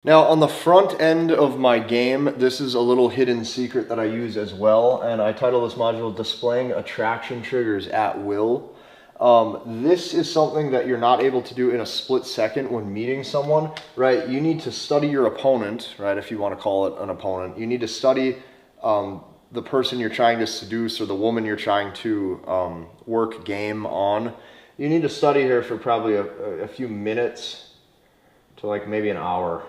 Now, on the front end of my game, this is a little hidden secret that I use as well, and I title this module Displaying Attraction Triggers at Will. This is something that you're not able to do in a split second when meeting someone, right? You need to study your opponent, right? If you want to call it an opponent. You need to study the person you're trying to seduce or the woman you're trying to work game on. You need to study her for probably a few minutes to like maybe an hour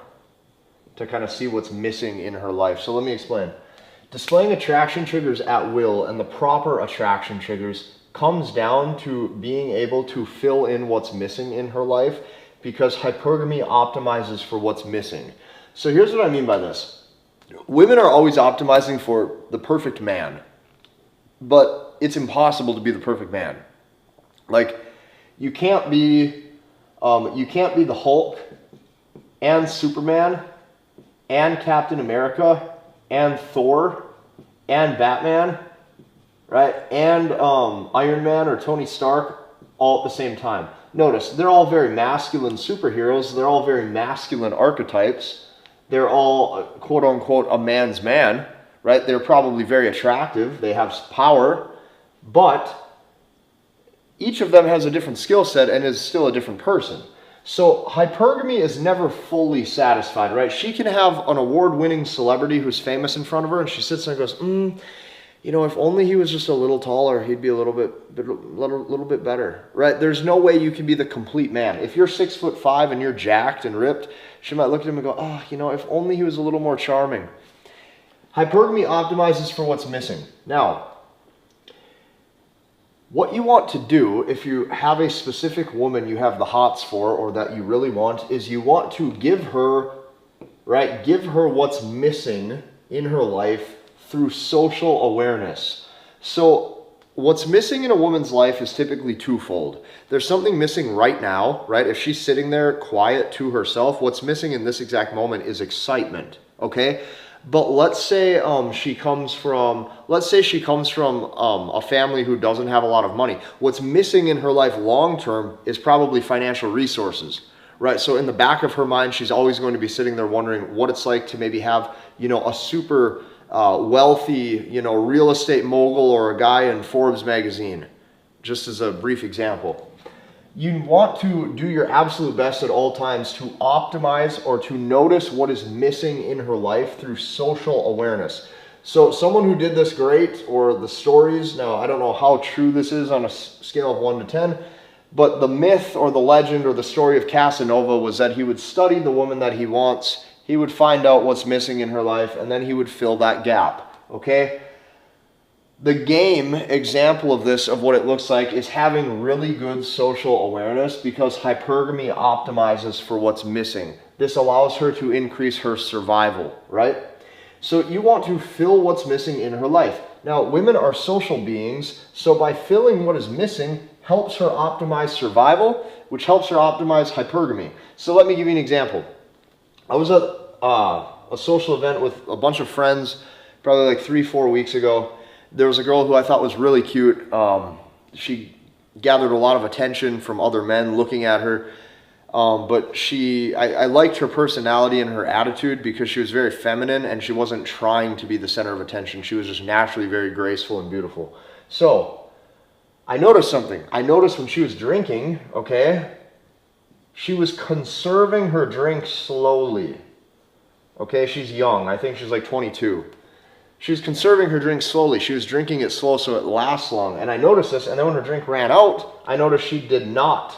to kind of see what's missing in her life. So let me explain. Displaying attraction triggers at will and the proper attraction triggers comes down to being able to fill in what's missing in her life, because hypergamy optimizes for what's missing. So here's what I mean by this. Women are always optimizing for the perfect man, but it's impossible to be the perfect man. Like, you can't be the Hulk and Superman and Captain America and Thor and Batman, right? And Iron Man or Tony Stark all at the same time. Notice, they're all very masculine superheroes. They're all very masculine archetypes. They're all, quote unquote, a man's man, right? They're probably very attractive. They have power, but each of them has a different skill set and is still a different person. So hypergamy is never fully satisfied, right? She can have an award-winning celebrity who's famous in front of her, and she sits there and goes, you know, if only he was just a little taller, he'd be a little bit better, right? There's no way you can be the complete man. If you're 6'5" and you're jacked and ripped, she might look at him and go, oh, you know, if only he was a little more charming. Hypergamy optimizes for what's missing. Now, what you want to do if you have a specific woman you have the hots for or that you really want is you want to give her, right, give her what's missing in her life through social awareness. So what's missing in a woman's life is typically twofold. There's something missing right now, right? If she's sitting there quiet to herself, what's missing in this exact moment is excitement, okay? But let's say she comes from a family who doesn't have a lot of money. What's missing in her life long term is probably financial resources, right? So in the back of her mind, she's always going to be sitting there wondering what it's like to maybe have, you know, a super wealthy, you know, real estate mogul or a guy in Forbes magazine, just as a brief example. You want to do your absolute best at all times to optimize or to notice what is missing in her life through social awareness. So someone who did this great, or the stories, now I don't know how true this is on a scale of 1 to 10, but the myth or the legend or the story of Casanova was that he would study the woman that he wants, he would find out what's missing in her life, and then he would fill that gap, okay? The game example of this, of what it looks like, is having really good social awareness, because hypergamy optimizes for what's missing. This allows her to increase her survival, right? So you want to fill what's missing in her life. Now, women are social beings, so by filling what is missing helps her optimize survival, which helps her optimize hypergamy. So let me give you an example. I was at a social event with a bunch of friends probably like 3-4 weeks ago. There was a girl who I thought was really cute. She gathered a lot of attention from other men looking at her. But I liked her personality and her attitude because she was very feminine and she wasn't trying to be the center of attention. She was just naturally very graceful and beautiful. So I noticed something. I noticed when she was drinking, okay, she was conserving her drink slowly. Okay, she's young. I think she's like 22. She was conserving her drink slowly. She was drinking it slow so it lasts long. And I noticed this, and then when her drink ran out, I noticed she did not.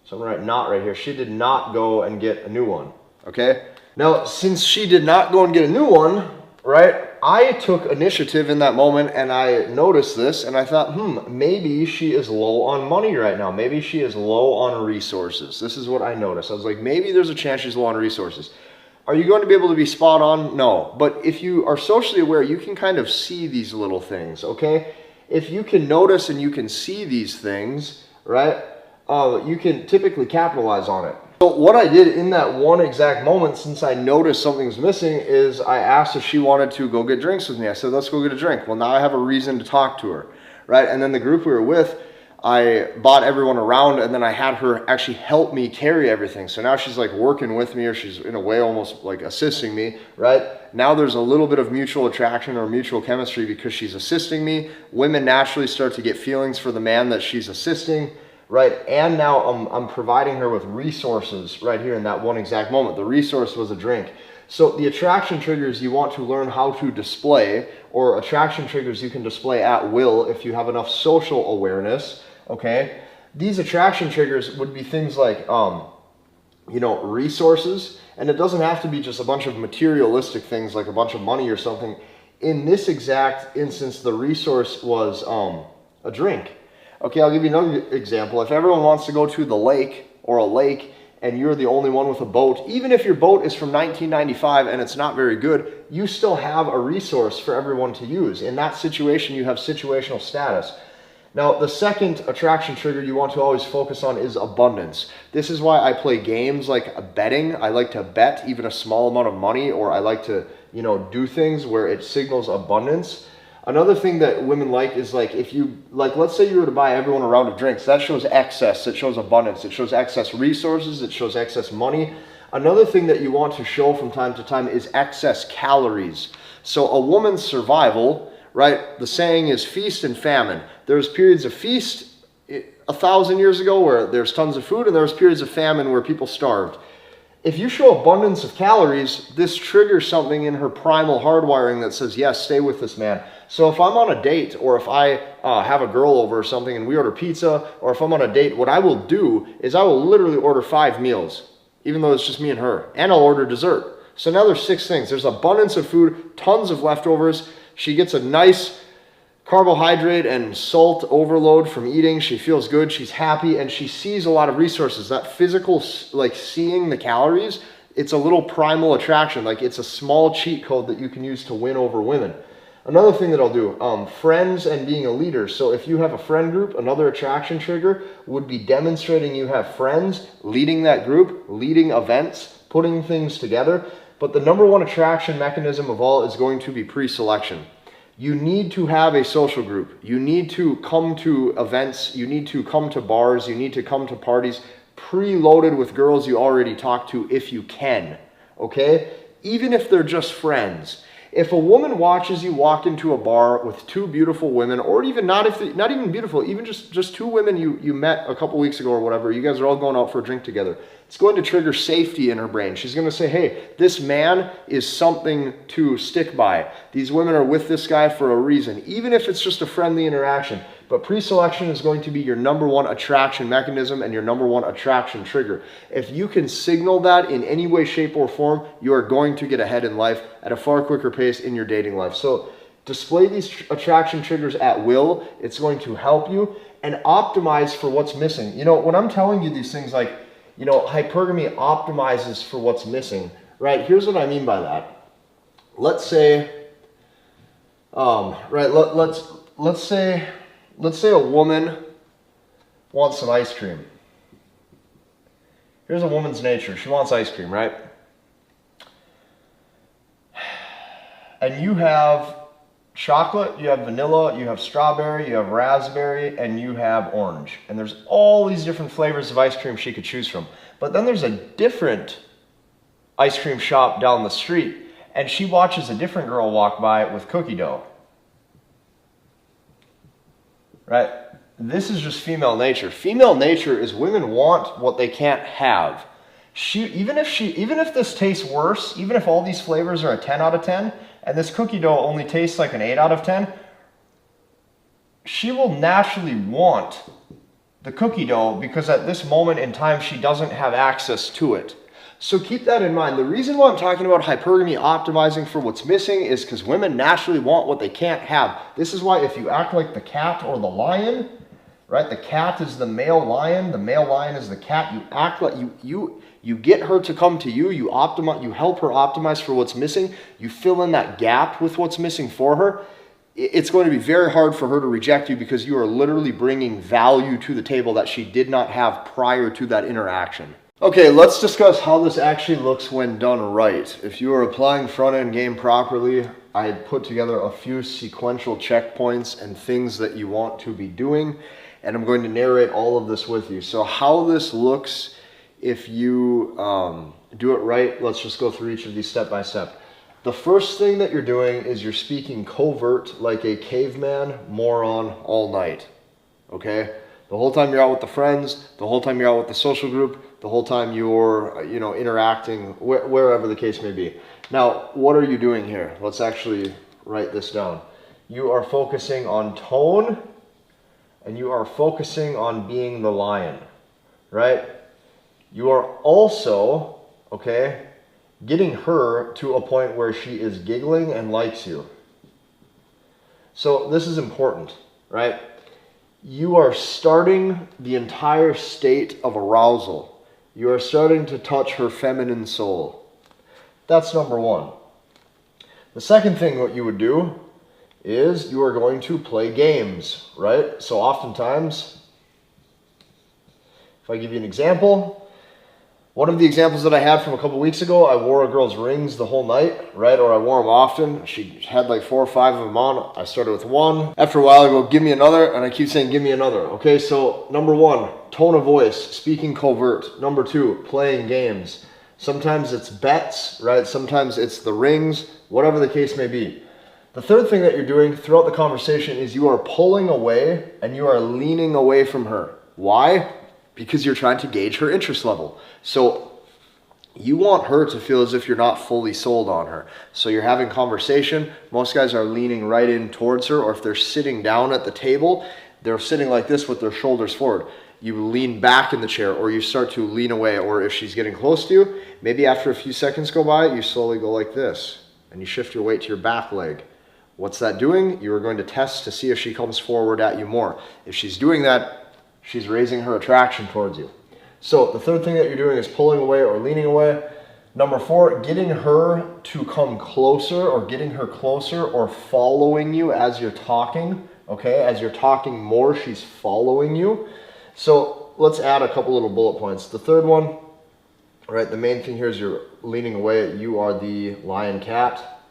So I'm going to write not right here. She did not go and get a new one, okay? Now, since she did not go and get a new one, right, I took initiative in that moment, and I noticed this, and I thought, maybe she is low on money right now. Maybe she is low on resources. This is what I noticed. I was like, maybe there's a chance she's low on resources. Are you going to be able to be spot on? No. But if you are socially aware, you can kind of see these little things, okay? If you can notice and you can see these things, right, you can typically capitalize on it. So what I did in that one exact moment, since I noticed something's missing, is I asked if she wanted to go get drinks with me. I said, let's go get a drink. Well, now I have a reason to talk to her, right? And then the group we were with, I bought everyone around, and then I had her actually help me carry everything. So now she's like working with me, or she's in a way almost like assisting me, right? Now there's a little bit of mutual attraction or mutual chemistry because she's assisting me. Women naturally start to get feelings for the man that she's assisting, right? And now I'm providing her with resources right here in that one exact moment. The resource was a drink. So the attraction triggers you want to learn how to display, or attraction triggers you can display at will if you have enough social awareness. Okay, these attraction triggers would be things like, resources, and it doesn't have to be just a bunch of materialistic things like a bunch of money or something. In this exact instance, the resource was a drink. Okay, I'll give you another example. If everyone wants to go to the lake or a lake and you're the only one with a boat, even if your boat is from 1995 and it's not very good, you still have a resource for everyone to use. In that situation, you have situational status. Now, the second attraction trigger you want to always focus on is abundance. This is why I play games like betting. I like to bet even a small amount of money, or I like to, do things where it signals abundance. Another thing that women like is like, if you, like, let's say you were to buy everyone a round of drinks, that shows excess, it shows abundance, it shows excess resources, it shows excess money. Another thing that you want to show from time to time is excess calories. So a woman's survival, right? The saying is feast and famine. There's periods of feast 1,000 years ago where there's tons of food, and there's periods of famine where people starved. If you show abundance of calories, this triggers something in her primal hardwiring that says, yes, stay with this man. So if I'm on a date, or if I have a girl over or something and we order pizza, or if I'm on a date, what I will do is I will literally order 5 meals, even though it's just me and her, and I'll order dessert. So now there's 6 things. There's abundance of food, tons of leftovers. She gets a nice carbohydrate and salt overload from eating. She feels good, she's happy, and she sees a lot of resources. That physical, like seeing the calories, it's a little primal attraction. Like, it's a small cheat code that you can use to win over women. Another thing that I'll do, friends and being a leader. So if you have a friend group, another attraction trigger would be demonstrating you have friends, leading that group, leading events, putting things together. But the number one attraction mechanism of all is going to be pre-selection. You need to have a social group. You need to come to events. You need to come to bars. You need to come to parties preloaded with girls you already talked to if you can, okay? Even if they're just friends. If a woman watches you walk into a bar with 2 beautiful women, or even not even beautiful, even just 2 women you met a couple weeks ago or whatever, you guys are all going out for a drink together, it's going to trigger safety in her brain. She's going to say, hey, this man is something to stick by. These women are with this guy for a reason, even if it's just a friendly interaction. But pre-selection is going to be your number one attraction mechanism and your number one attraction trigger. If you can signal that in any way, shape, or form, you are going to get ahead in life at a far quicker pace in your dating life. So display these attraction triggers at will. It's going to help you, and optimize for what's missing. When I'm telling you these things like, hypergamy optimizes for what's missing, right? Here's what I mean by that. Let's say, let's say a woman wants some ice cream. Here's a woman's nature. She wants ice cream, right? And you have chocolate, you have vanilla, you have strawberry, you have raspberry, and you have orange. And there's all these different flavors of ice cream she could choose from. But then there's a different ice cream shop down the street, and she watches a different girl walk by with cookie dough. Right? This is just female nature. Female nature is women want what they can't have. Even if this tastes worse, even if all these flavors are a 10 out of 10, and this cookie dough only tastes like an 8 out of 10, she will naturally want the cookie dough because at this moment in time, she doesn't have access to it. So keep that in mind. The reason why I'm talking about hypergamy optimizing for what's missing is because women naturally want what they can't have. This is why if you act like the cat or the lion, right? The cat is the male lion is the cat. You act like you get her to come to you, you help her optimize for what's missing, you fill in that gap with what's missing for her. It's going to be very hard for her to reject you because you are literally bringing value to the table that she did not have prior to that interaction. Okay, let's discuss how this actually looks when done right. If you are applying front-end game properly, I put together a few sequential checkpoints and things that you want to be doing. and I'm going to narrate all of this with you. So how this looks if you do it right, let's just go through each of these step by step. The first thing that you're doing is you're speaking covert like a caveman moron all night, okay? The whole time you're out with the friends, the whole time you're out with the social group, the whole time you're, interacting, wherever the case may be. Now, what are you doing here? Let's actually write this down. You are focusing on tone, and you are focusing on being the lion, right? You are also, okay, getting her to a point where she is giggling and likes you. So this is important, right? You are starting the entire state of arousal. You are starting to touch her feminine soul. That's number one. The second thing what you would do is you are going to play games, right? So oftentimes, if I give you an example, one of the examples that I had from a couple weeks ago, I wore a girl's rings the whole night, right? Or I wore them often. She had like 4 or 5 of them on. I started with one. After a while, I go, give me another. And I keep saying, give me another. Okay, so number one, tone of voice, speaking covert. Number two, playing games. Sometimes it's bets, right? Sometimes it's the rings, whatever the case may be. The third thing that you're doing throughout the conversation is you are pulling away and you are leaning away from her. Why? Because you're trying to gauge her interest level. So you want her to feel as if you're not fully sold on her. So you're having conversation. Most guys are leaning right in towards her, or if they're sitting down at the table, they're sitting like this with their shoulders forward. You lean back in the chair, or you start to lean away, or if she's getting close to you, maybe after a few seconds go by, you slowly go like this, and you shift your weight to your back leg. What's that doing? You are going to test to see if she comes forward at you more. If she's doing that, she's raising her attraction towards you. So the third thing that you're doing is pulling away or leaning away. Number four, getting her to come closer, or getting her closer, or following you as you're talking. Okay, as you're talking more, she's following you. So let's add a couple little bullet points. The third one, right, the main thing here is you're leaning away. You are the lion cat.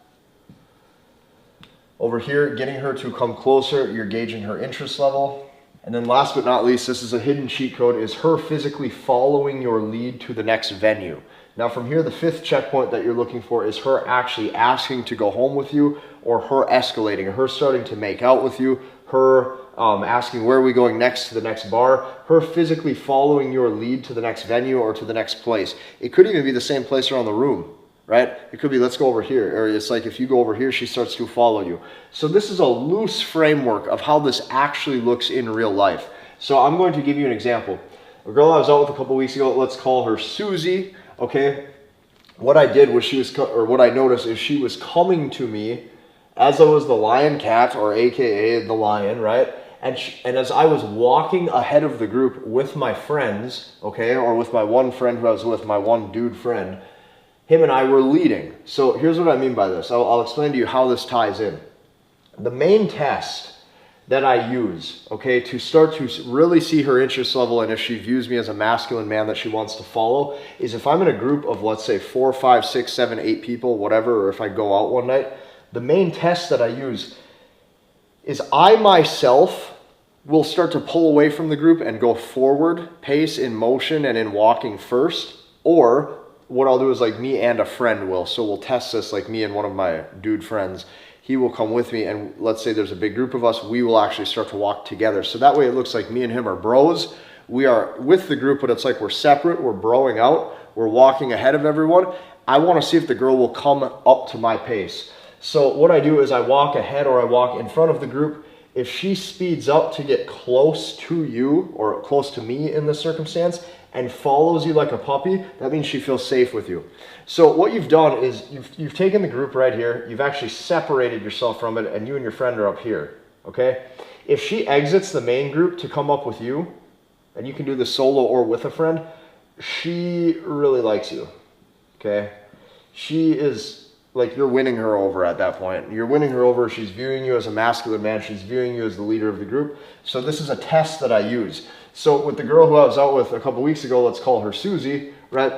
Over here, getting her to come closer, you're gauging her interest level. And then last but not least, this is a hidden cheat code, is her physically following your lead to the next venue. Now from here, the fifth checkpoint that you're looking for is her actually asking to go home with you, or her escalating, or her starting to make out with you, her asking where are we going next to the next bar, her physically following your lead to the next venue or to the next place. It could even be the same place around the room, right? It could be, let's go over here. Or it's like if you go over here, she starts to follow you. So this is a loose framework of how this actually looks in real life. So I'm going to give you an example. A girl I was out with a couple weeks ago, let's call her Susie, okay? What I did was what I noticed is she was coming to me as I was the lion cat, or AKA the lion, right? And as I was walking ahead of the group with my friends, okay, or with my one friend who I was with, my one dude friend, him and I were leading. So here's what I mean by this. I'll explain to you how this ties in. The main test that I use, okay, to start to really see her interest level and if she views me as a masculine man that she wants to follow, is if I'm in a group of, let's say, 4, 5, 6, 7, 8 people, whatever, or if I go out one night, the main test that I use is I myself will start to pull away from the group and go forward, pace in motion and in walking first, or what I'll do is like me and a friend will. So we'll test this, like me and one of my dude friends. He will come with me, and let's say there's a big group of us, we will actually start to walk together. So that way it looks like me and him are bros. We are with the group, but it's like we're separate, we're broing out, we're walking ahead of everyone. I want to see if the girl will come up to my pace. So what I do is I walk ahead or I walk in front of the group. If she speeds up to get close to you, or close to me in this circumstance, and follows you like a puppy, that means she feels safe with you. So what you've done is you've taken the group right here, you've actually separated yourself from it, and you and your friend are up here, okay? If she exits the main group to come up with you, and you can do this solo or with a friend, she really likes you, okay? She is, like, you're winning her over at that point. You're winning her over, she's viewing you as a masculine man, she's viewing you as the leader of the group. So this is a test that I use. So with the girl who I was out with a couple weeks ago, let's call her Susie, right?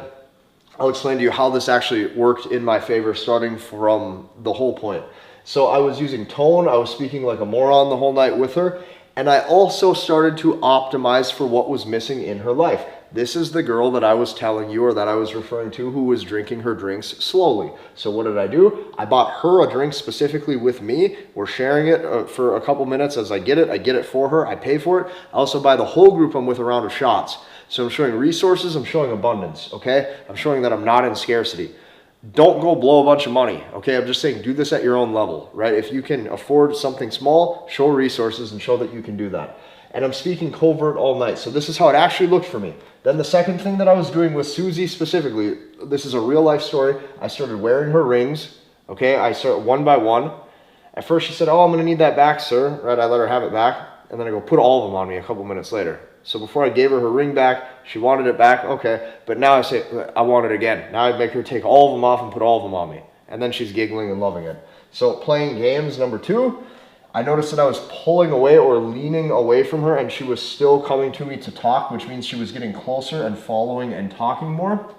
I'll explain to you how this actually worked in my favor starting from the whole point. So I was using tone, I was speaking like a moron the whole night with her, And I also started to optimize for what was missing in her life. This is the girl that I was telling you, or that I was referring to, who was drinking her drinks slowly. So what did I do? I bought her a drink specifically with me. We're sharing it for a couple minutes as I get it for her, I pay for it. I also buy the whole group I'm with a round of shots. So I'm showing resources, I'm showing abundance, okay? I'm showing that I'm not in scarcity. Don't go blow a bunch of money, okay? I'm just saying, do this at your own level, right? If you can afford something small, show resources and show that you can do that. And I'm speaking covert all night. So this is how it actually looked for me. Then the second thing that I was doing with Susie specifically, this is a real life story. I started wearing her rings, okay? I started one by one. At first she said, oh, I'm gonna need that back, sir, right? I let her have it back. And then I go, put all of them on me a couple minutes later. So before I gave her her ring back, she wanted it back, okay. But now I say, I want it again. Now I make her take all of them off and put all of them on me. And then she's giggling and loving it. So playing games, number 2, I noticed that I was pulling away or leaning away from her, and she was still coming to me to talk, which means she was getting closer and following and talking more.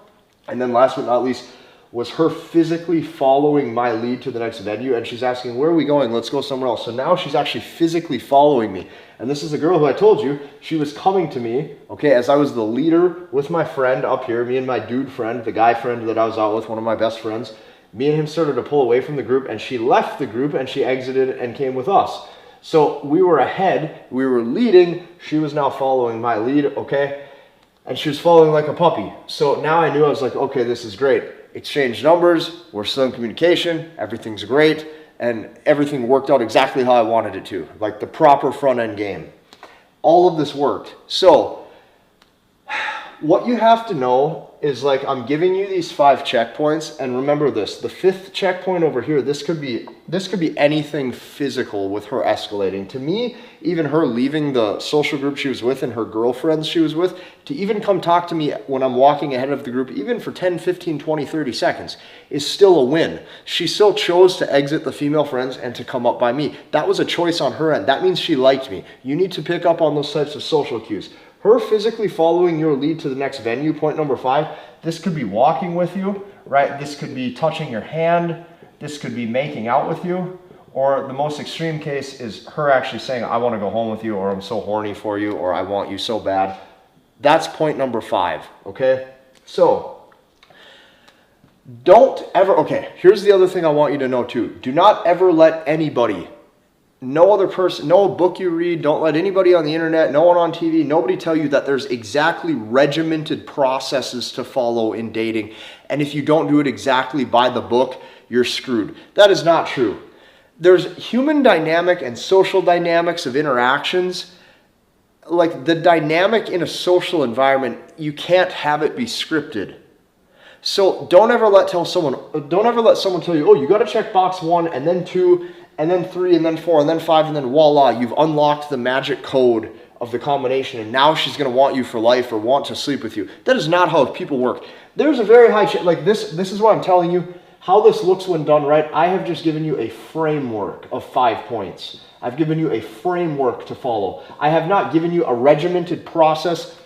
And then last but not least, was her physically following my lead to the next venue, and she's asking, where are we going? Let's go somewhere else. So now she's actually physically following me. And this is the girl who I told you, she was coming to me, okay, as I was the leader with my friend up here, me and my dude friend, the guy friend that I was out with, one of my best friends. Me and him started to pull away from the group, and she left the group and she exited and came with us. So we were ahead, we were leading, she was now following my lead, okay? And she was following like a puppy. So now I knew, I was like, okay, this is great. Exchange numbers, we're still in communication, everything's great, and everything worked out exactly how I wanted it to, like the proper front end game. All of this worked. So what you have to know is, like, I'm giving you these 5 checkpoints, and remember this, the 5th checkpoint over here, this could be anything physical with her escalating. To me, even her leaving the social group she was with and her girlfriends she was with, to even come talk to me when I'm walking ahead of the group, even for 10, 15, 20, 30 seconds, is still a win. She still chose to exit the female friends and to come up by me. That was a choice on her end. That means she liked me. You need to pick up on those types of social cues. Her physically following your lead to the next venue, point number 5, this could be walking with you, right? This could be touching your hand. This could be making out with you. Or the most extreme case is her actually saying, I want to go home with you, or I'm so horny for you, or I want you so bad. That's point number 5, okay? So, don't ever, okay, here's the other thing I want you to know too. Do not ever let anybody, no other person, no book you read, don't let anybody on the internet, no one on TV, nobody tell you that there's exactly regimented processes to follow in dating. And if you don't do it exactly by the book, you're screwed. That is not true. There's human dynamic and social dynamics of interactions. Like the dynamic in a social environment, you can't have it be scripted. So don't ever let someone tell you, oh, you got to check box 1 and then 2 and then 3 and then 4 and then 5 and then voila, you've unlocked the magic code of the combination and now she's going to want you for life or want to sleep with you. That is not how people work. There's a very high chance, like this is what I'm telling you, how this looks when done right. I have just given you a framework of 5 points. I've given you a framework to follow. I have not given you a regimented process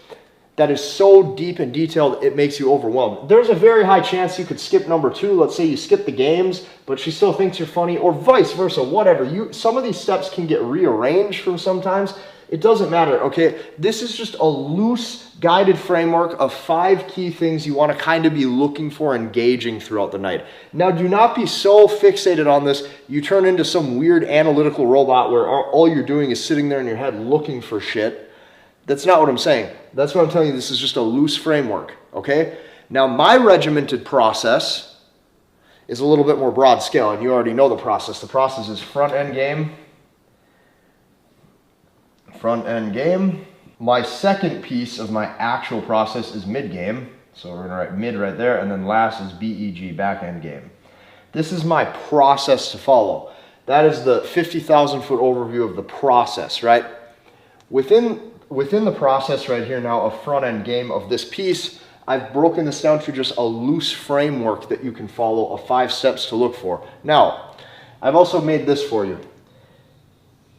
that is so deep and detailed it makes you overwhelmed. There's a very high chance you could skip number 2. Let's say you skip the games, but she still thinks you're funny, or vice versa, whatever. Some of these steps can get rearranged from sometimes. It doesn't matter, okay? This is just a loose, guided framework of 5 key things you want to kind of be looking for and gauging throughout the night. Now, do not be so fixated on this, you turn into some weird analytical robot where all you're doing is sitting there in your head looking for shit. That's not what I'm saying. That's what I'm telling you. This is just a loose framework, okay? Now, my regimented process is a little bit more broad scale, and you already know the process. The process is front end game. Front end game. My second piece of my actual process is mid game. So we're gonna write mid right there, and then last is BEG, back end game. This is my process to follow. That is the 50,000 foot overview of the process, right? Within the process right here now, a front end game of this piece, I've broken this down to just a loose framework that you can follow, of 5 steps to look for. Now, I've also made this for you.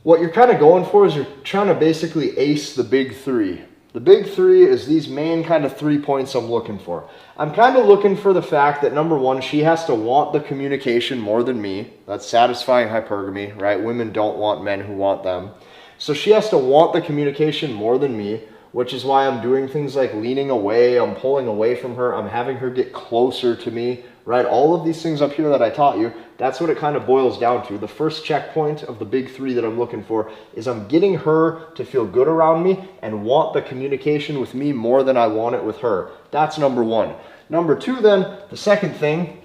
What you're kind of going for is you're trying to basically ace the big 3. The big 3 is these main kind of 3 points I'm looking for. I'm kind of looking for the fact that number 1, she has to want the communication more than me. That's satisfying hypergamy, right? Women don't want men who want them. So she has to want the communication more than me, which is why I'm doing things like leaning away, I'm pulling away from her, I'm having her get closer to me, right? All of these things up here that I taught you, that's what it kind of boils down to. The first checkpoint of the big three that I'm looking for is I'm getting her to feel good around me and want the communication with me more than I want it with her. That's number one. Number two then, the second thing,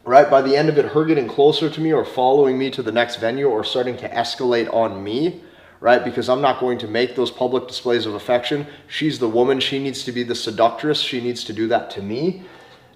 right, by the end of it, her getting closer to me or following me to the next venue or starting to escalate on me, right? Because I'm not going to make those public displays of affection. She's the woman. She needs to be the seductress. She needs to do that to me.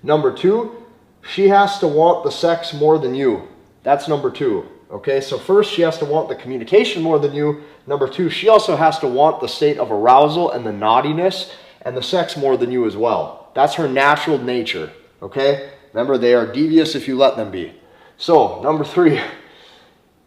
Number two, she has to want the sex more than you. That's number two. Okay, so first she has to want the communication more than you. Number two, she also has to want the state of arousal and the naughtiness and the sex more than you as well. That's her natural nature. Okay, remember, they are devious if you let them be. So number three,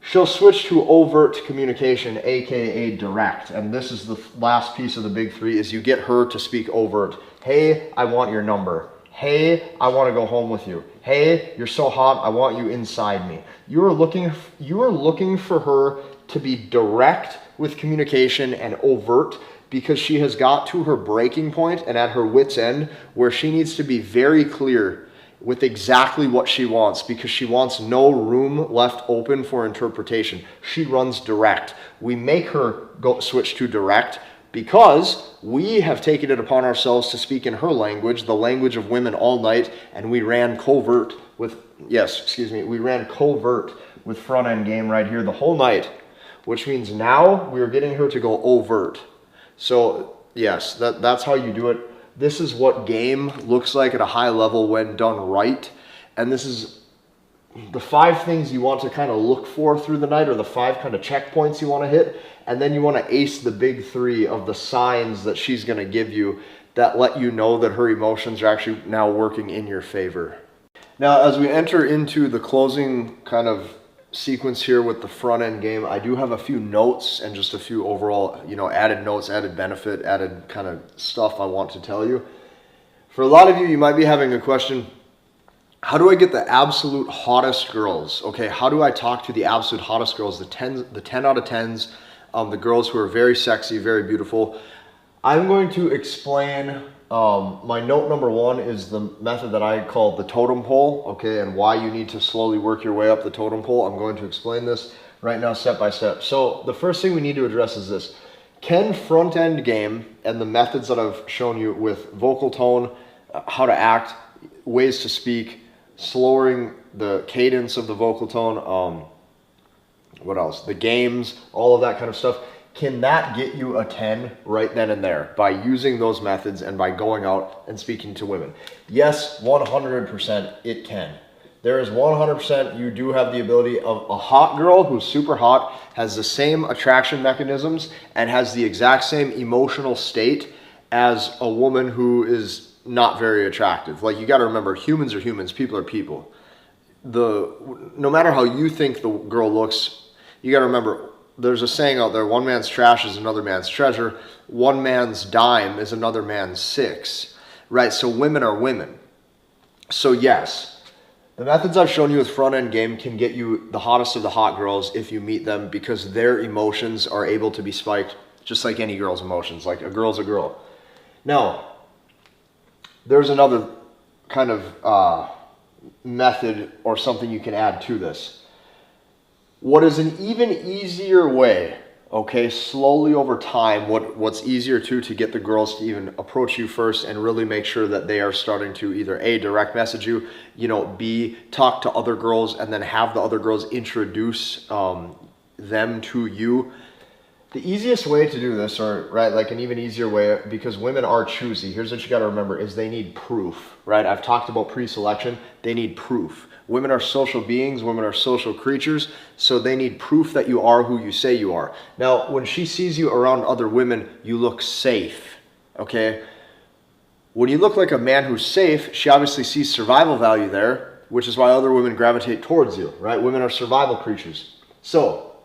she'll switch to overt communication, aka direct. And this is the last piece of the big three, is you get her to speak overt. Hey, I want your number. Hey, I want to go home with you. Hey, you're so hot, I want you inside me. You are looking for her to be direct with communication and overt, because she has got to her breaking point and at her wit's end where she needs to be very clear with exactly what she wants, because she wants no room left open for interpretation. She runs direct. We make her go switch to direct because we have taken it upon ourselves to speak in her language, the language of women, all night, and we ran covert with, we ran covert with front end game right here the whole night, which means now we're getting her to go overt. So yes, that's how you do it. This is what game looks like at a high level when done right. And this is the 5 things you want to kind of look for through the night, or the 5 kind of checkpoints you want to hit. And then you want to ace the big 3 of the signs that she's going to give you that let you know that her emotions are actually now working in your favor. Now, as we enter into the closing kind of sequence here with the front end game, I do have a few notes and just a few overall, added notes, added benefit, added kind of stuff I want to tell you. For a lot of you, you might be having a question, how do I get the absolute hottest girls? Okay, how do I talk to the absolute hottest girls, the 10 out of 10s, the girls who are very sexy, very beautiful? I'm going to explain, my note number 1 is the method that I call the totem pole, okay, and why you need to slowly work your way up the totem pole. I'm going to explain this right now step by step. So the first thing we need to address is this. Can front end game and the methods that I've shown you with vocal tone, how to act, ways to speak, slowing the cadence of the vocal tone, what else? The games, all of that kind of stuff. Can that get you a 10 right then and there by using those methods and by going out and speaking to women? Yes, 100% it can. There is 100%, you do have the ability of a hot girl who's super hot, has the same attraction mechanisms and has the exact same emotional state as a woman who is not very attractive. Like, you got to remember, humans are humans, people are people. No matter how you think the girl looks, you got to remember, there's a saying out there, one man's trash is another man's treasure. One man's dime is another man's 6, right? So women are women. So yes, the methods I've shown you with front end game can get you the hottest of the hot girls if you meet them, because their emotions are able to be spiked just like any girl's emotions. Like, a girl's a girl. Now, there's another kind of method or something you can add to this. What is an even easier way, okay, slowly over time, what's easier to get the girls to even approach you first and really make sure that they are starting to either A, direct message you, B, talk to other girls, and then have the other girls introduce them to you. The easiest way to do this, or right, like an even easier way, because women are choosy, here's what you got to remember, is they need proof, right? I've talked about pre-selection. They need proof. Women are social beings, women are social creatures, so they need proof that you are who you say you are. Now, when she sees you around other women, you look safe, okay? When you look like a man who's safe, she obviously sees survival value there, which is why other women gravitate towards you, right? Women are survival creatures. So,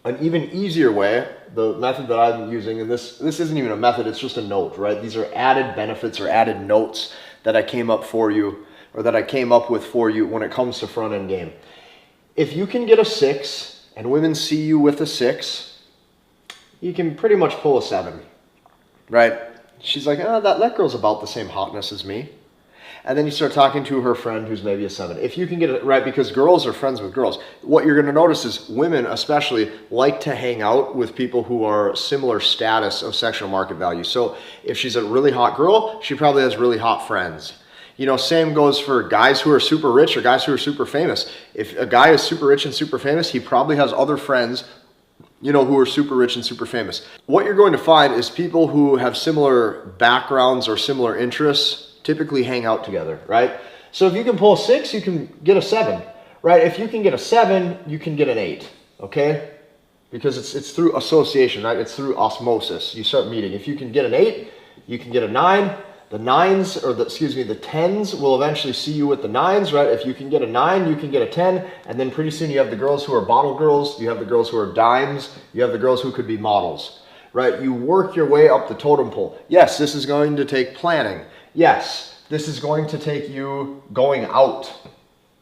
an even easier way, the method that I'm using, and this isn't even a method, it's just a note, right? These are added benefits or added notes that I came up for you, or that I came up with for you when it comes to front end game. If you can get a 6 and women see you with a 6, you can pretty much pull a 7, right? She's like, oh, that girl's about the same hotness as me. And then you start talking to her friend who's maybe a 7. If you can get it right, because girls are friends with girls, what you're going to notice is women especially like to hang out with people who are similar status of sexual market value. So if she's a really hot girl, she probably has really hot friends. You know, same goes for guys who are super rich or guys who are super famous. If a guy is super rich and super famous, he probably has other friends, you know, who are super rich and super famous. What you're going to find is people who have similar backgrounds or similar interests typically hang out together, right? So if you can pull a 6, you can get a 7, right? If you can get a 7, you can get an 8, okay? Because it's through association, right? It's through osmosis. You start meeting. If you can get an 8, you can get a 9. The 9s, or the 10s will eventually see you with the 9s, right? If you can get a 9, you can get a 10, and then pretty soon you have the girls who are bottle girls, you have the girls who are dimes, you have the girls who could be models, right? You work your way up the totem pole. Yes, this is going to take planning. Yes, this is going to take you going out,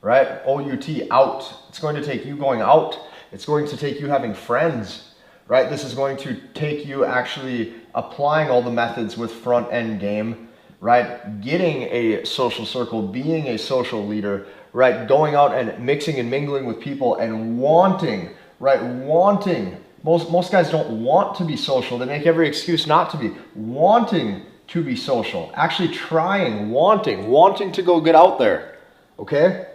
right? O-U-T, out. It's going to take you going out. It's going to take you having friends, right? This is going to take you actually applying all the methods with front end game, right? Getting a social circle, being a social leader, right? Going out and mixing and mingling with people and wanting, right? Wanting. Most guys don't want to be social. They make every excuse not to be. Wanting to be social, actually trying, wanting to go get out there, okay?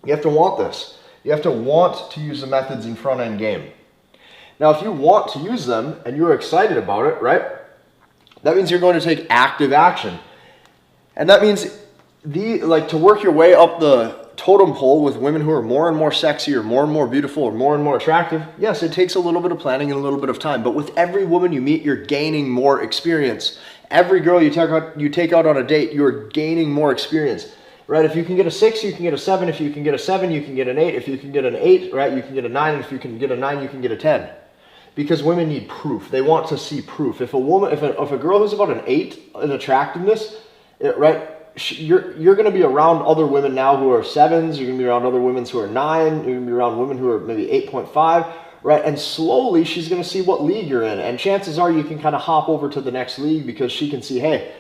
You have to want this. You have to want to use the methods in front end game. Now, if you want to use them and you're excited about it, right? That means you're going to take active action. And that means to work your way up the totem pole with women who are more and more sexy or more and more beautiful or more and more attractive. Yes, it takes a little bit of planning and a little bit of time, but with every woman you meet, you're gaining more experience. Every girl you take out on a date, you're gaining more experience, right? If you can get a 6, you can get a 7. If you can get a 7, you can get an 8. If you can get an 8, right, you can get a 9. And if you can get a 9, you can get a 10. Because women need proof. They want to see proof. If a girl who's about an 8 in attractiveness, right, you're going to be around other women now who are 7s. You're going to be around other women who are 9. You're going to be around women who are maybe 8.5. Right, and slowly she's going to see what league you're in, and chances are you can kind of hop over to the next league because she can see, hey,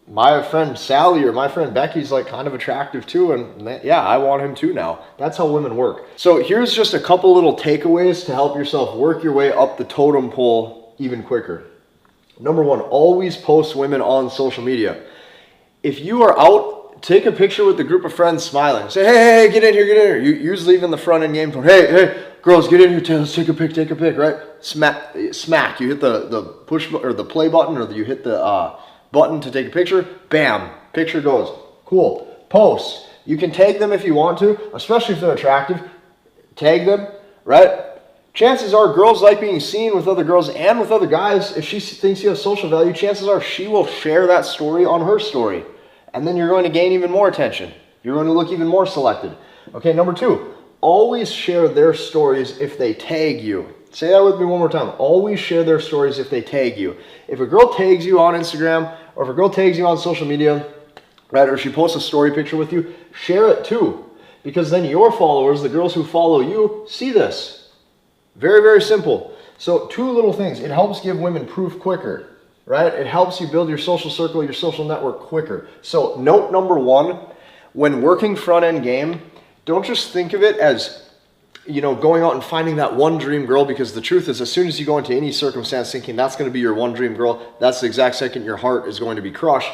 my friend Sally or my friend Becky's like kind of attractive too, and yeah, I want him too now. That's how women work. So here's just a couple little takeaways to help yourself work your way up the totem pole even quicker. Number 1, always post women on social media. If you are out, take a picture with the group of friends smiling. Say, hey, get in here. You usually even the front end game tone, hey, girls, get in here, let's take a pic, right? Smack, you hit the push or the play button, or you hit the button to take a picture, bam, picture goes. Cool, post. You can tag them if you want to, especially if they're attractive. Tag them, right? Chances are girls like being seen with other girls and with other guys. If she thinks you have social value, chances are she will share that story on her story. And then you're going to gain even more attention. You're going to look even more selected. Okay, number 2. Always share their stories if they tag you. Say that with me one more time. Always share their stories if they tag you. If a girl tags you on Instagram, or if a girl tags you on social media, right, or she posts a story picture with you, share it too. Because then your followers, the girls who follow you, see this. Very, very simple. So 2 little things. It helps give women proof quicker, right? It helps you build your social circle, your social network quicker. So note number 1, when working front end game, don't just think of it as, you know, going out and finding that one dream girl, because the truth is, as soon as you go into any circumstance thinking that's going to be your one dream girl, that's the exact second your heart is going to be crushed.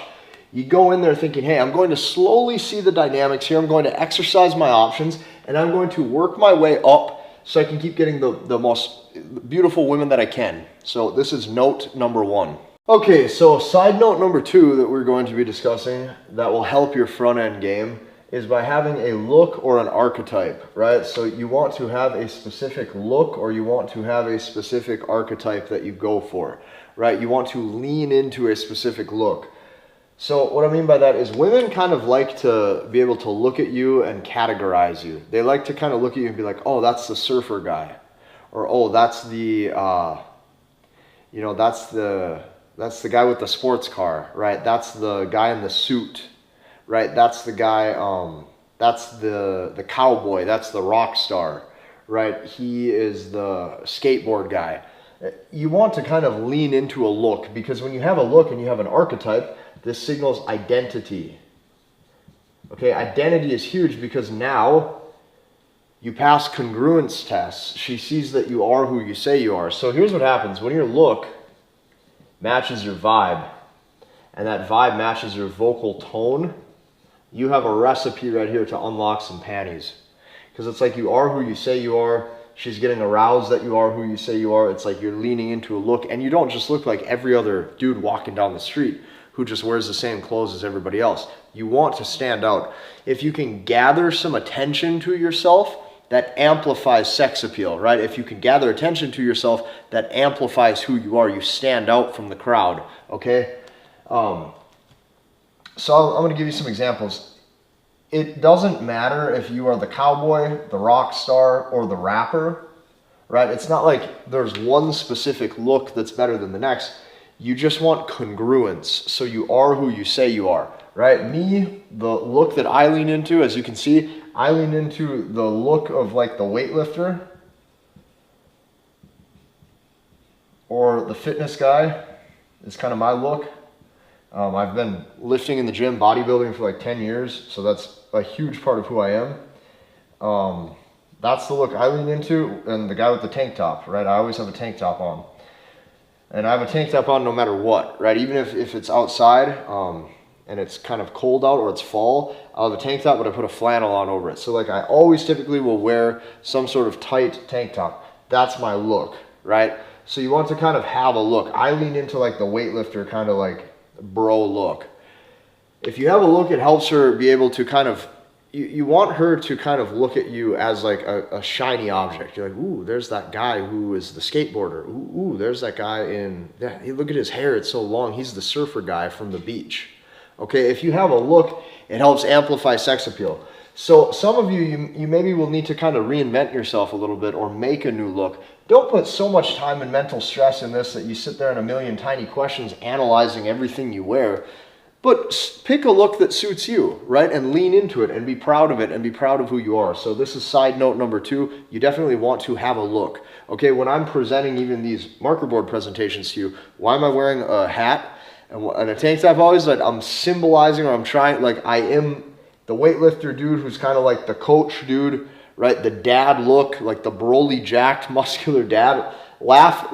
You go in there thinking, hey, I'm going to slowly see the dynamics here. I'm going to exercise my options, and I'm going to work my way up so I can keep getting the most beautiful women that I can. So this is note number 1. Okay, so side note number 2 that we're going to be discussing that will help your front end game is by having a look or an archetype, right? So you want to have a specific look, or you want to have a specific archetype that you go for, right? You want to lean into a specific look. So what I mean by that is women kind of like to be able to look at you and categorize you. They like to kind of look at you and be like, oh, that's the surfer guy. Or, oh, that's the, that's the guy with the sports car, right? That's the guy in the suit. Right, that's the guy, that's the cowboy, that's the rock star, right? He is the skateboard guy. You want to kind of lean into a look, because when you have a look and you have an archetype, this signals identity. Okay, identity is huge because now you pass congruence tests. She sees that you are who you say you are. So here's what happens. When your look matches your vibe, and that vibe matches your vocal tone, you have a recipe right here to unlock some panties. Because it's like you are who you say you are. She's getting aroused that you are who you say you are. It's like you're leaning into a look, and you don't just look like every other dude walking down the street who just wears the same clothes as everybody else. You want to stand out. If you can gather some attention to yourself, that amplifies sex appeal, right? If you can gather attention to yourself, that amplifies who you are. You stand out from the crowd, okay? So I'm going to give you some examples. It doesn't matter if you are the cowboy, the rock star, or the rapper, right? It's not like there's one specific look that's better than the next. You just want congruence, so you are who you say you are, right? Me, the look that I lean into, as you can see, I lean into the look of like the weightlifter or the fitness guy. It's kind of my look. I've been lifting in the gym, bodybuilding for like 10 years, so that's a huge part of who I am. That's the look I lean into, and the guy with the tank top, right? I always have a tank top on. And I have a tank top on no matter what, right? Even if it's outside and it's kind of cold out or it's fall, I'll have a tank top, but I put a flannel on over it. So like I always typically will wear some sort of tight tank top. That's my look, right? So you want to kind of have a look. I lean into like the weightlifter kind of like bro look. If you have a look, it helps her be able to kind of, you want her to kind of look at you as like a shiny object. You're like, ooh, there's that guy who is the skateboarder. Ooh, there's that guy yeah, look at his hair, it's so long. He's the surfer guy from the beach. Okay, if you have a look, it helps amplify sex appeal. So some of you maybe will need to kind of reinvent yourself a little bit or make a new look. Don't put so much time and mental stress in this that you sit there in a million tiny questions analyzing everything you wear. But pick a look that suits you, right? And lean into it and be proud of it and be proud of who you are. So this is side note number 2. You definitely want to have a look. Okay, when I'm presenting even these marker board presentations to you, why am I wearing a hat and a tank top? Always like I'm symbolizing, or I'm trying, like I am the weightlifter dude who's kind of like the coach dude, right? The dad look, like the Broly jacked muscular dad. Laugh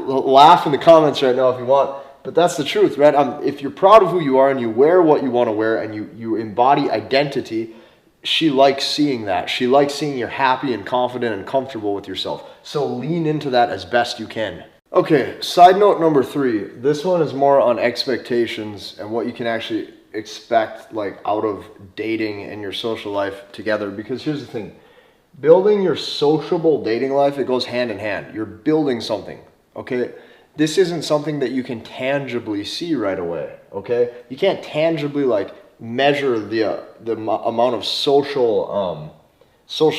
in the comments right now if you want. But that's the truth, right? If you're proud of who you are and you wear what you want to wear and you embody identity, she likes seeing that. She likes seeing you're happy and confident and comfortable with yourself. So lean into that as best you can. Okay, side note number 3. This one is more on expectations and what you can actually expect like out of dating and your social life together. Because here's the thing. Building your sociable dating life, it goes hand in hand. You're building something, okay? This isn't something that you can tangibly see right away, okay? You can't tangibly like measure the amount of social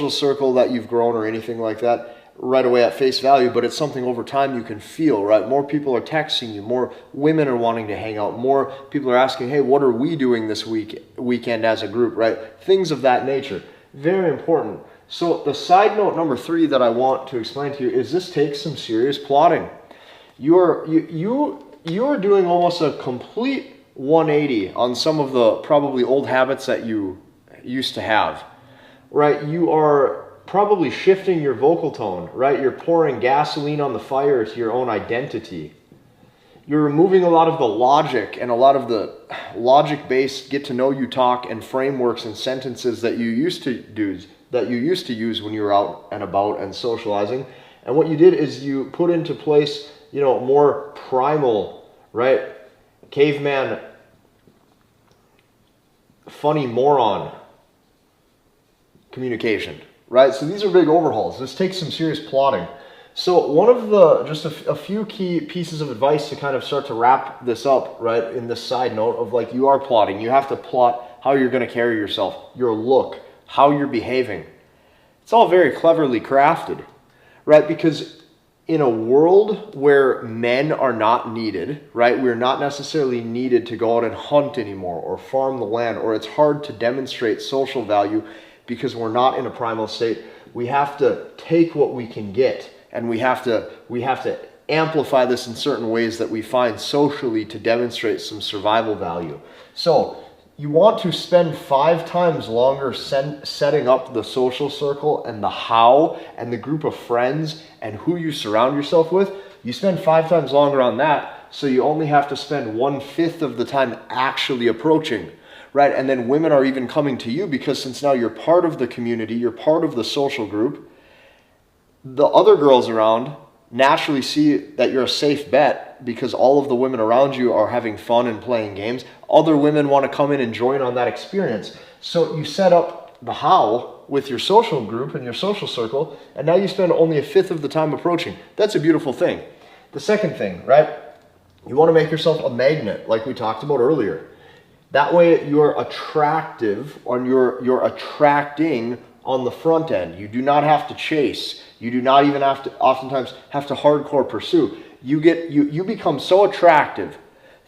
circle that you've grown or anything like that right away at face value, but it's something over time you can feel, right? More people are texting you, more women are wanting to hang out, more people are asking, hey, what are we doing this weekend as a group, right? Things of that nature. Very important. So the side note number 3 that I want to explain to you is this takes some serious plotting. You are doing almost a complete 180 on some of the probably old habits that you used to have, right? You are probably shifting your vocal tone, right? You're pouring gasoline on the fire to your own identity. You're removing a lot of the logic and a lot of the logic-based get-to-know-you talk and frameworks and sentences that you used to use when you were out and about and socializing. And what you did is you put into place, you know, more primal, right? Caveman, funny moron communication, right? So these are big overhauls. This takes some serious plotting. So one of the, just a few key pieces of advice to kind of start to wrap this up, right, in this side note of like you are plotting. You have to plot how you're going to carry yourself, your look, how you're behaving. It's all very cleverly crafted, right? Because in a world where men are not needed, right? We're not necessarily needed to go out and hunt anymore or farm the land, or it's hard to demonstrate social value because we're not in a primal state. We have to take what we can get, and we have to amplify this in certain ways that we find socially to demonstrate some survival value. So you want to spend 5 times longer setting up the social circle and the how and the group of friends and who you surround yourself with. You spend 5 times longer on that, so you only have to spend 1/5 of the time actually approaching, right? And then women are even coming to you because since now you're part of the community, you're part of the social group, the other girls around naturally see that you're a safe bet because all of the women around you are having fun and playing games. Other women want to come in and join on that experience. So you set up the how with your social group and your social circle, and now you spend only 1/5 of the time approaching. That's a beautiful thing. The second thing, right? You want to make yourself a magnet like we talked about earlier. That way you're attractive, or you're attracting on the front end. You do not have to chase. You do not even oftentimes have to hardcore pursue. You become so attractive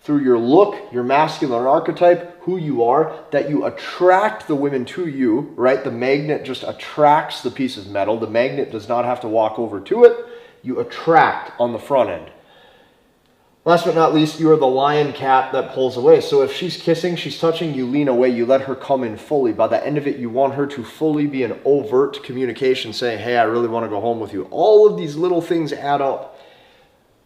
through your look, your masculine archetype, who you are, that you attract the women to you, right? The magnet just attracts the piece of metal. The magnet does not have to walk over to it. You attract on the front end. Last but not least, you are the lion cat that pulls away. So if she's kissing, she's touching, you lean away, you let her come in fully. By the end of it, you want her to fully be an overt communication saying, hey, I really want to go home with you. All of these little things add up.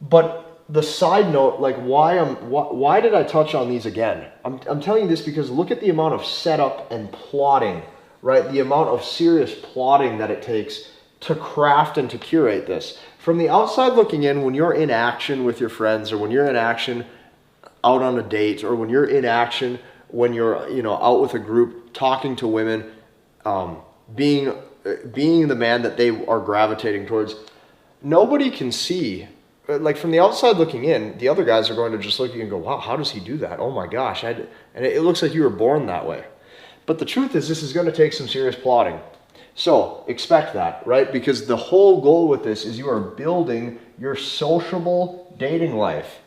But the side note, like why did I touch on these again? I'm telling you this because look at the amount of setup and plotting, right? The amount of serious plotting that it takes to craft and to curate this. From the outside looking in, when you're in action with your friends, or when you're in action out on a date, or when you're in action when you're out with a group talking to women, being the man that they are gravitating towards, nobody can see. Like from the outside looking in, the other guys are going to just look at you and go, wow, how does he do that? Oh my gosh. And it looks like you were born that way. But the truth is, this is going to take some serious plotting. So expect that, right? Because the whole goal with this is you are building your sociable dating life.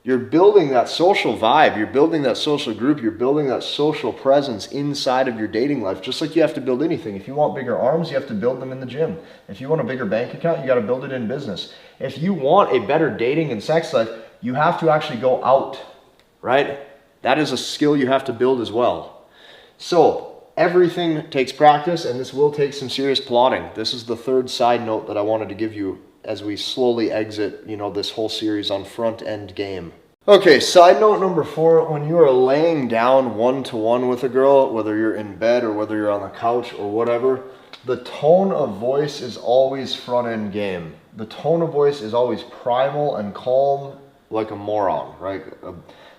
You're building that social vibe. You're building that social group. You're building that social presence inside of your dating life, just like you have to build anything. If you want bigger arms, you have to build them in the gym. If you want a bigger bank account, you got to build it in business. If you want a better dating and sex life, you have to actually go out, right? That is a skill you have to build as well. So everything takes practice, and this will take some serious plotting. This is the third side note that I wanted to give you as we slowly exit, this whole series on front end game. Okay, side note number 4, when you are laying down one-to-one with a girl, whether you're in bed or whether you're on the couch or whatever, the tone of voice is always front end game. The tone of voice is always primal and calm like a moron, right?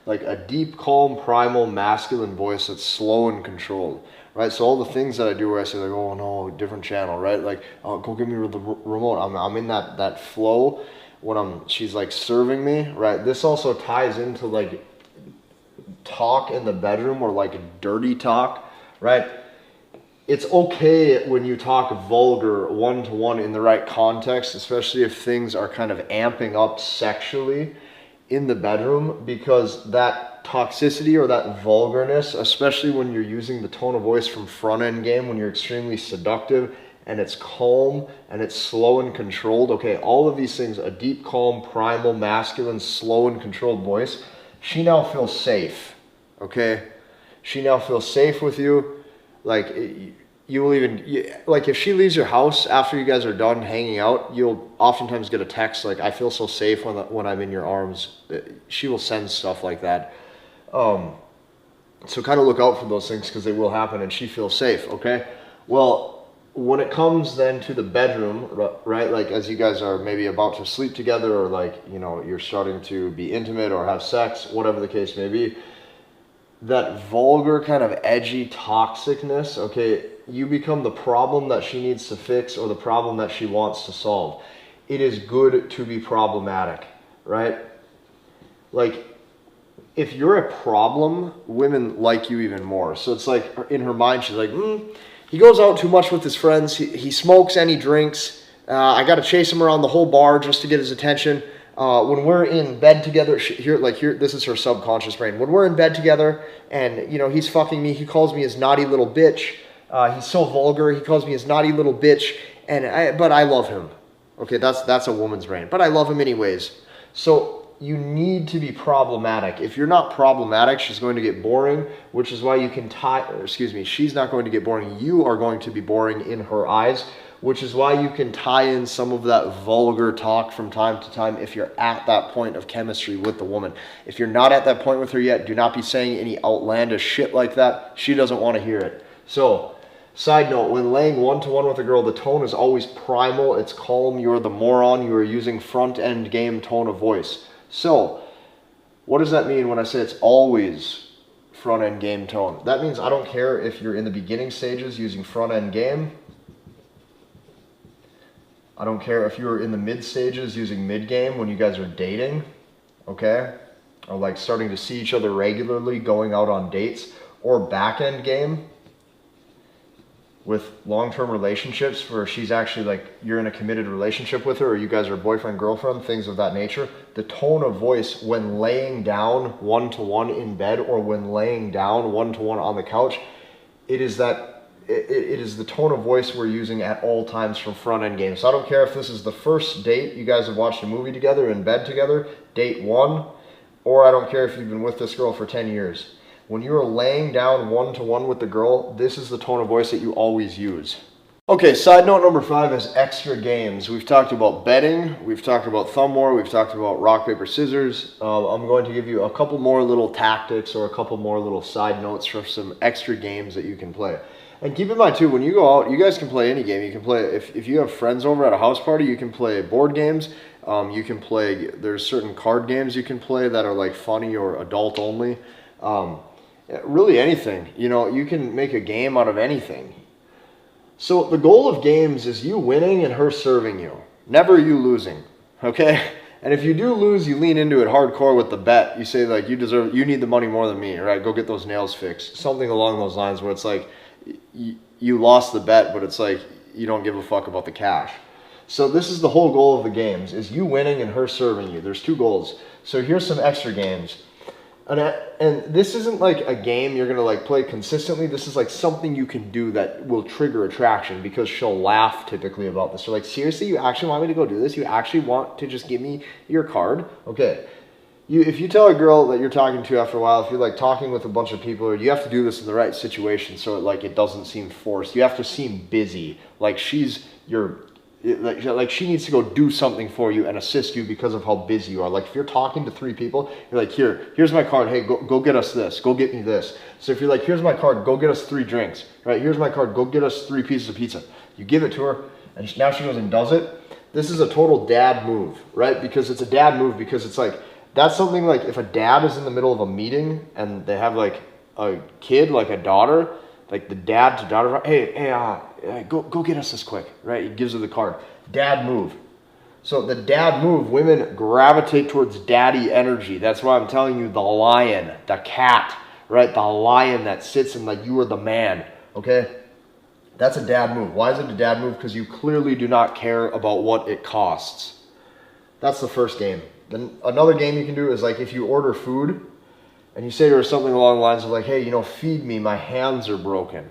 Like a deep, calm, primal, masculine voice that's slow and controlled. Right, so all the things that I do where I say like, oh no, different channel, right? Like, oh, go give me the remote. I'm in that flow when she's like serving me, right? This also ties into like talk in the bedroom, or like dirty talk, right? It's okay when you talk vulgar one-to-one in the right context, especially if things are kind of amping up sexually in the bedroom, because that toxicity or that vulgarness, especially when you're using the tone of voice from front end game, when you're extremely seductive and it's calm and it's slow and controlled. Okay, all of these things, a deep, calm, primal, masculine, slow and controlled voice, she now feels safe. Okay, she now feels safe with you. Like you will even, like if she leaves your house after you guys are done hanging out, you'll oftentimes get a text like, I feel so safe when I'm in your arms. She will send stuff like that. So kind of look out for those things because they will happen, and she feels safe, okay? Well, when it comes then to the bedroom, right, like as you guys are maybe about to sleep together, or like, you're starting to be intimate or have sex, whatever the case may be, that vulgar kind of edgy toxicness, okay, you become the problem that she needs to fix or the problem that she wants to solve. It is good to be problematic, right? Like, if you're a problem, women like you even more. So it's like in her mind, she's like, he goes out too much with his friends. He smokes and he drinks. I got to chase him around the whole bar just to get his attention. When we're in bed together, this is her subconscious brain. When we're in bed together and, he's fucking me, he calls me his naughty little bitch. He's so vulgar. He calls me his naughty little bitch. But I love him. Okay, that's a woman's brain. But I love him anyways. So you need to be problematic. If you're not problematic, she's going to get boring, which is why you can she's not going to get boring. You are going to be boring in her eyes, which is why you can tie in some of that vulgar talk from time to time if you're at that point of chemistry with the woman. If you're not at that point with her yet, do not be saying any outlandish shit like that. She doesn't want to hear it. So, side note, when laying one-to-one with a girl, the tone is always primal. It's calm. You're the moron. You are using front-end game tone of voice. So, what does that mean when I say it's always front-end game tone? That means I don't care if you're in the beginning stages using front-end game. I don't care if you're in the mid stages using mid-game when you guys are dating, okay? Or like starting to see each other regularly, going out on dates, or back-end game with long-term relationships where she's actually like, you're in a committed relationship with her, or you guys are boyfriend, girlfriend, things of that nature. The tone of voice when laying down one-to-one in bed or when laying down one-to-one on the couch, it is the tone of voice we're using at all times from front-end game. So I don't care if this is the first date you guys have watched a movie together, in bed together, date one, or I don't care if you've been with this girl for 10 years. When you are laying down one-to-one with the girl, this is the tone of voice that you always use. Okay, side note number 5 is extra games. We've talked about betting, we've talked about thumb war, we've talked about rock, paper, scissors. I'm going to give you a couple more little tactics or a couple more little side notes for some extra games that you can play. And keep in mind too, when you go out, you guys can play any game. You can play, if you have friends over at a house party, you can play board games. You can play, there's certain card games you can play that are like funny or adult only. Really anything, you know, you can make a game out of anything. So the goal of games is you winning and her serving you, never you losing, okay? And if you do lose, you lean into it hardcore with the bet. You say like, you need the money more than me, right? Go get those nails fixed. Something along those lines where it's like, you lost the bet, but it's like you don't give a fuck about the cash. So this is the whole goal of the games, is you winning and her serving you. There's 2 goals. So here's some extra games. And this isn't like a game you're going to like play consistently. This is like something you can do that will trigger attraction, because she'll laugh typically about this. They're like, seriously, you actually want me to go do this? You actually want to just give me your card? Okay. If you tell a girl that you're talking to after a while, if you're like talking with a bunch of people, you have to do this in the right situation so it doesn't seem forced. You have to seem busy, like she's like she needs to go do something for you and assist you because of how busy you are. Like if you're talking to 3 people, you're like, here's my card. Hey, go get us this. Go get me this. So if you're like, here's my card. Go get us 3 drinks. Right? Here's my card. Go get us 3 pieces of pizza. You give it to her, and now she goes and does it. This is a total dad move, right? Because it's a dad move because it's like, that's something like if a dad is in the middle of a meeting and they have like a kid, like a daughter, like the dad to daughter, hey, go get us this quick, right? He gives her the card. Dad move. So the dad move, women gravitate towards daddy energy. That's why I'm telling you, the lion, the cat, right? The lion that sits and like, you are the man, okay? That's a dad move. Why is it a dad move? Because you clearly do not care about what it costs. That's the first game. Then another game you can do is like if you order food and you say to her something along the lines of like, hey, feed me, my hands are broken.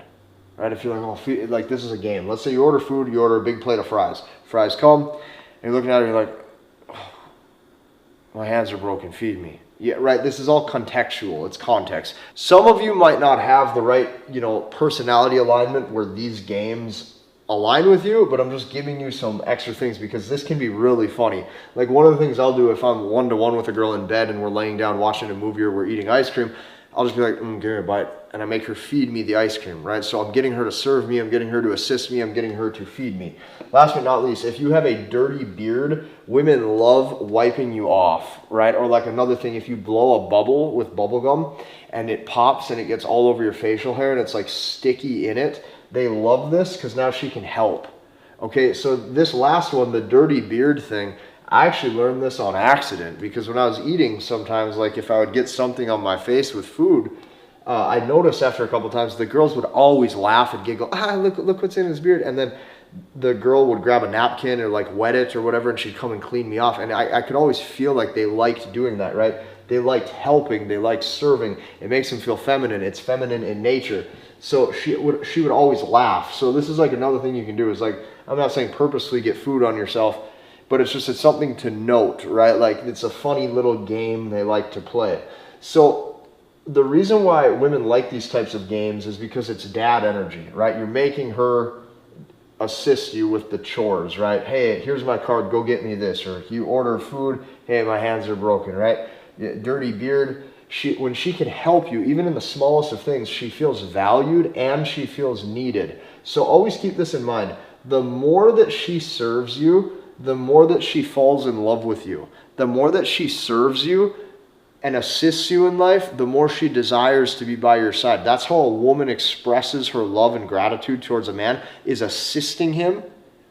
Right? If you're like, oh, feed, like this is a game. Let's say you order food, you order a big plate of fries. Fries come, and you're looking at her and you're like, oh, my hands are broken, feed me. Yeah, right, this is all contextual, it's context. Some of you might not have the right, personality alignment where these games align with you, but I'm just giving you some extra things because this can be really funny. Like one of the things I'll do if I'm one-to-one with a girl in bed and we're laying down watching a movie or we're eating ice cream, I'll just be like, give me a bite, and I make her feed me the ice cream, right? So I'm getting her to serve me, I'm getting her to assist me, I'm getting her to feed me. Last but not least, if you have a dirty beard, women love wiping you off, right? Or like another thing, if you blow a bubble with bubble gum and it pops and it gets all over your facial hair and it's like sticky in it, they love this because now she can help. Okay, so this last one, the dirty beard thing, I actually learned this on accident because when I was eating sometimes, like if I would get something on my face with food, I noticed after a couple times the girls would always laugh and giggle, look what's in his beard. And then the girl would grab a napkin or like wet it or whatever and she'd come and clean me off. And I could always feel like they liked doing that, right? They liked helping, they liked serving. It makes them feel feminine, it's feminine in nature. So she would always laugh. So this is like another thing you can do is like, I'm not saying purposely get food on yourself, but it's something to note, right? Like it's a funny little game they like to play. So the reason why women like these types of games is because it's dad energy, right? You're making her assist you with the chores, right? Hey, here's my card, go get me this. Or you order food, hey, my hands are broken, right? Dirty beard. When she can help you, even in the smallest of things, she feels valued and she feels needed. So always keep this in mind. The more that she serves you, the more that she falls in love with you. The more that she serves you and assists you in life, the more she desires to be by your side. That's how a woman expresses her love and gratitude towards a man, is assisting him,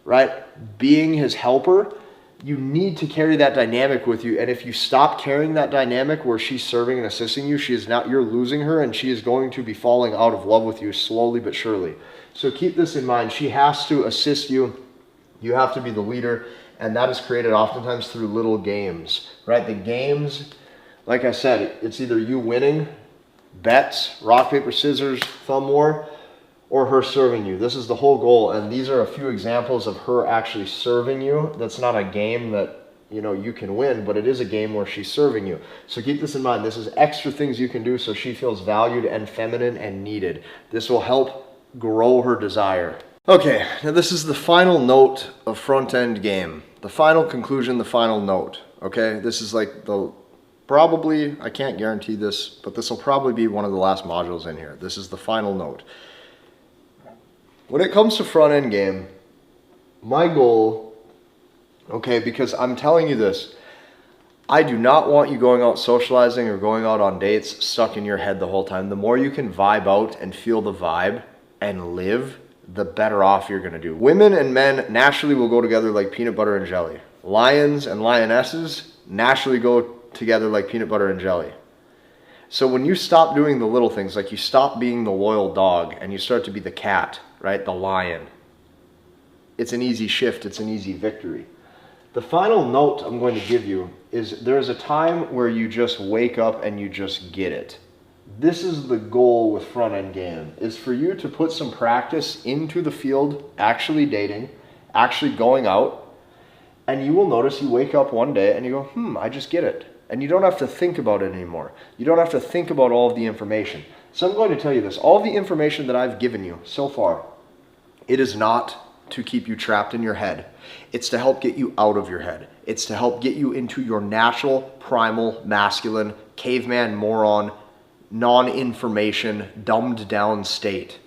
right? Being his helper. You need to carry that dynamic with you. And if you stop carrying that dynamic where she's serving and assisting you, you're losing her, and she is going to be falling out of love with you slowly but surely. So keep this in mind. She has to assist you. You have to be the leader. And that is created oftentimes through little games, right? The games, like I said, it's either you winning, bets, rock, paper, scissors, thumb war, or her serving you. This is the whole goal. And these are a few examples of her actually serving you. That's not a game that you can win, but it is a game where she's serving you. So keep this in mind. This is extra things you can do so she feels valued and feminine and needed. This will help grow her desire. Okay, now this is the final note of front end game. The final conclusion, the final note. Okay, this is like probably, I can't guarantee this, but this will probably be one of the last modules in here. This is the final note. When it comes to front end game, my goal, okay, because I'm telling you this, I do not want you going out socializing or going out on dates stuck in your head the whole time. The more you can vibe out and feel the vibe and live, the better off you're going to do. Women and men naturally will go together like peanut butter and jelly. Lions and lionesses naturally go together like peanut butter and jelly. So when you stop doing the little things, like you stop being the loyal dog and you start to be the cat, right? The lion. It's an easy shift. It's an easy victory. The final note I'm going to give you is there's a time where you just wake up and you just get it. This is the goal with front end game, is for you to put some practice into the field, actually dating, actually going out, and you will notice you wake up one day and you go, I just get it. And you don't have to think about it anymore. You don't have to think about all of the information. So I'm going to tell you this, all the information that I've given you so far, it is not to keep you trapped in your head. It's to help get you out of your head. It's to help get you into your natural, primal, masculine, caveman, moron, non-information, dumbed down state.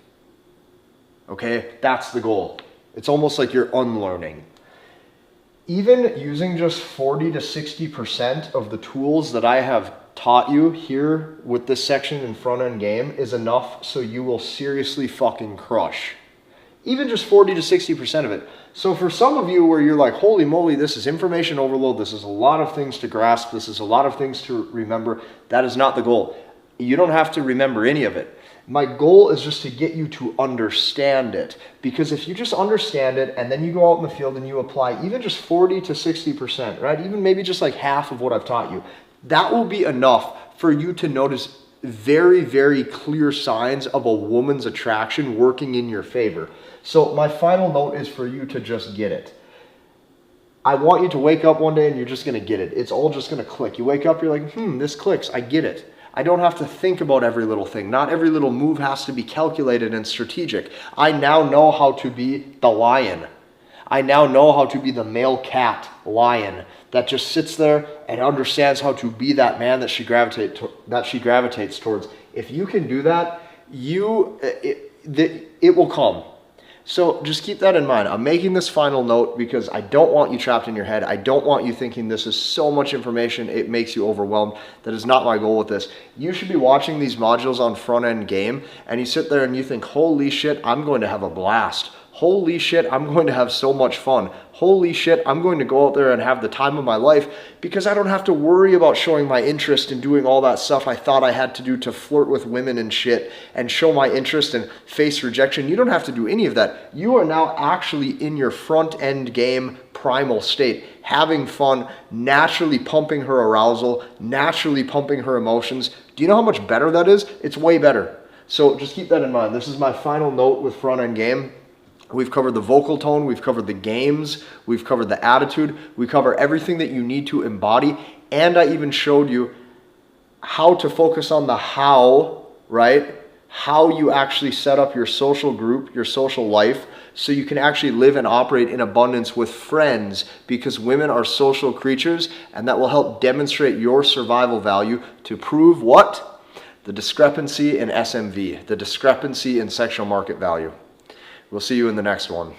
Okay, that's the goal. It's almost like you're unlearning. Even using just 40 to 60% of the tools that I have taught you here with this section in front end game is enough so you will seriously fucking crush. Even just 40 to 60% of it. So for some of you where you're like, holy moly, this is information overload, this is a lot of things to grasp, this is a lot of things to remember, that is not the goal. You don't have to remember any of it. My goal is just to get you to understand it. Because if you just understand it and then you go out in the field and you apply even just 40 to 60%, right? Even maybe just like half of what I've taught you, that will be enough for you to notice very, very clear signs of a woman's attraction working in your favor. So my final note is for you to just get it. I want you to wake up one day and you're just going to get it. It's all just going to click. You wake up, you're like, this clicks. I get it. I don't have to think about every little thing. Not every little move has to be calculated and strategic. I now know how to be the lion. I now know how to be the male cat lion that just sits there and understands how to be that man that she gravitates towards. If you can do that, it will come. So just keep that in mind. I'm making this final note because I don't want you trapped in your head. I don't want you thinking this is so much information, it makes you overwhelmed. That is not my goal with this. You should be watching these modules on front end game and you sit there and you think, holy shit, I'm going to have a blast. Holy shit, I'm going to have so much fun. Holy shit, I'm going to go out there and have the time of my life because I don't have to worry about showing my interest in doing all that stuff I thought I had to do to flirt with women and shit and show my interest and face rejection. You don't have to do any of that. You are now actually in your front end game primal state, having fun, naturally pumping her arousal, naturally pumping her emotions. Do you know how much better that is? It's way better. So just keep that in mind. This is my final note with front end game. We've covered the vocal tone, we've covered the games, we've covered the attitude, we cover everything that you need to embody, and I even showed you how to focus on the how, right? How you actually set up your social group, your social life, so you can actually live and operate in abundance with friends, because women are social creatures, and that will help demonstrate your survival value to prove what? The discrepancy in SMV, the discrepancy in sexual market value. We'll see you in the next one.